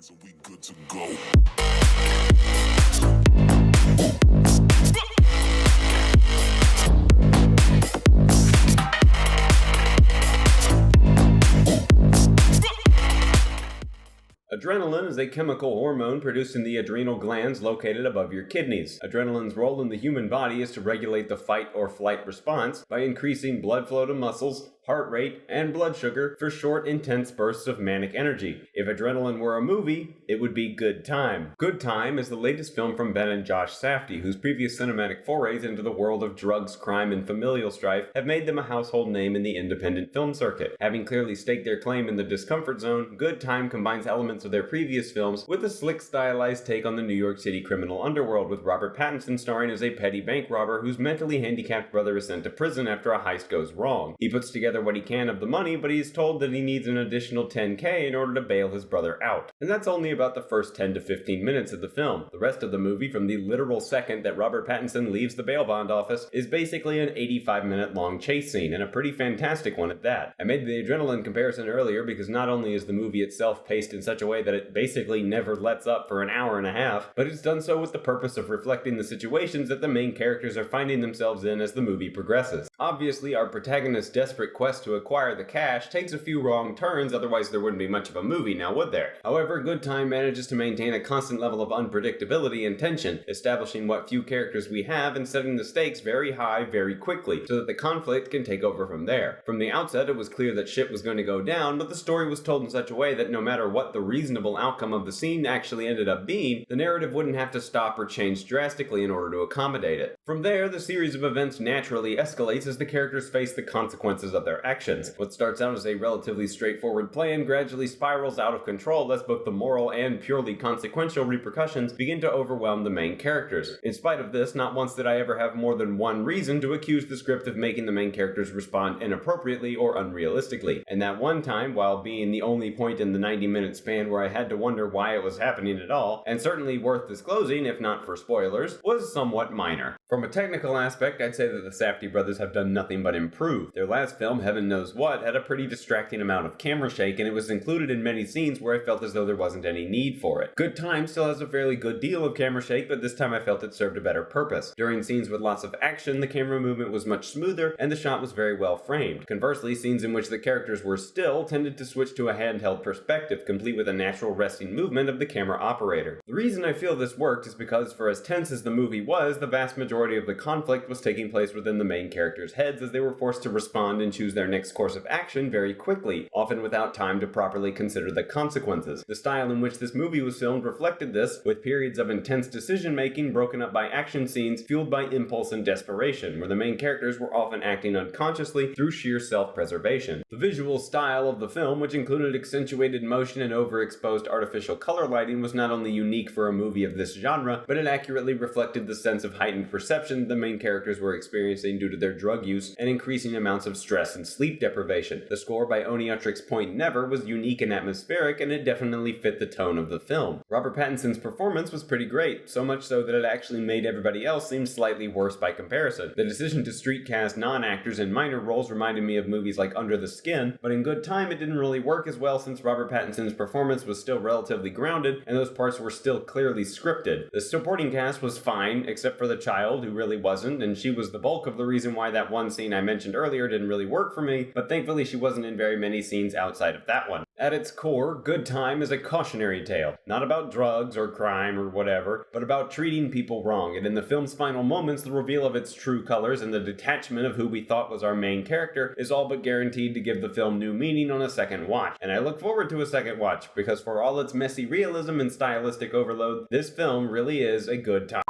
So we good to go. Adrenaline is a chemical hormone produced in the adrenal glands located above your kidneys. Adrenaline's role in the human body is to regulate the fight or flight response by increasing blood flow to muscles, heart rate, and blood sugar for short, intense bursts of manic energy. If adrenaline were a movie, it would be Good Time. Good Time is the latest film from Ben and Josh Safdie, whose previous cinematic forays into the world of drugs, crime, and familial strife have made them a household name in the independent film circuit. Having clearly staked their claim in the discomfort zone, Good Time combines elements of their previous films with a slick, stylized take on the New York City criminal underworld, with Robert Pattinson starring as a petty bank robber whose mentally handicapped brother is sent to prison after a heist goes wrong. He puts together what he can of the money, but he's told that he needs an additional $10K in order to bail his brother out. And that's only about the first 10 to 15 minutes of the film. The rest of the movie, from the literal second that Robert Pattinson leaves the bail bond office, is basically an 85-minute long chase scene, and a pretty fantastic one at that. I made the adrenaline comparison earlier because not only is the movie itself paced in such a way that it basically never lets up for an hour and a half, but it's done so with the purpose of reflecting the situations that the main characters are finding themselves in as the movie progresses. Obviously, our protagonist's desperate quest to acquire the cash takes a few wrong turns, otherwise there wouldn't be much of a movie, now would there? However, Good Time manages to maintain a constant level of unpredictability and tension, establishing what few characters we have and setting the stakes very high very quickly, so that the conflict can take over from there. From the outset, it was clear that shit was going to go down, but the story was told in such a way that no matter what the reasonable outcome of the scene actually ended up being, the narrative wouldn't have to stop or change drastically in order to accommodate it. From there, the series of events naturally escalates as the characters face the consequences of their actions. What starts out as a relatively straightforward plan gradually spirals out of control as both the moral and purely consequential repercussions begin to overwhelm the main characters. In spite of this, not once did I ever have more than one reason to accuse the script of making the main characters respond inappropriately or unrealistically. And that one time, while being the only point in the 90-minute span where I had to wonder why it was happening at all, and certainly worth disclosing if not for spoilers, was somewhat minor. From a technical aspect, I'd say that the Safdie brothers have done nothing but improve. Their last film, Heaven Knows What, had a pretty distracting amount of camera shake, and it was included in many scenes where I felt as though there wasn't any need for it. Good Time still has a fairly good deal of camera shake, but this time I felt it served a better purpose. During scenes with lots of action, the camera movement was much smoother, and the shot was very well framed. Conversely, scenes in which the characters were still tended to switch to a handheld perspective, complete with a natural resting movement of the camera operator. The reason I feel this worked is because, for as tense as the movie was, the vast majority of the conflict was taking place within the main characters' heads as they were forced to respond and choose their next course of action very quickly, often without time to properly consider the consequences. The style in which this movie was filmed reflected this, with periods of intense decision-making broken up by action scenes fueled by impulse and desperation, where the main characters were often acting unconsciously through sheer self-preservation. The visual style of the film, which included accentuated motion and overexposed artificial color lighting, was not only unique for a movie of this genre, but it accurately reflected the sense of heightened perception the main characters were experiencing due to their drug use and increasing amounts of stress and sleep deprivation. The score by Oniatrix Point Never was unique and atmospheric, and it definitely fit the tone of the film. Robert Pattinson's performance was pretty great, so much so that it actually made everybody else seem slightly worse by comparison. The decision to street cast non-actors in minor roles reminded me of movies like Under the Skin, but in Good Time it didn't really work as well since Robert Pattinson's performance was still relatively grounded, and those parts were still clearly scripted. The supporting cast was fine, except for the child, who really wasn't, and she was the bulk of the reason why that one scene I mentioned earlier didn't really work for me, but thankfully she wasn't in very many scenes outside of that one. At its core, Good Time is a cautionary tale, not about drugs or crime or whatever, but about treating people wrong, and in the film's final moments, the reveal of its true colors and the detachment of who we thought was our main character is all but guaranteed to give the film new meaning on a second watch. And I look forward to a second watch, because for all its messy realism and stylistic overload, this film really is a good time.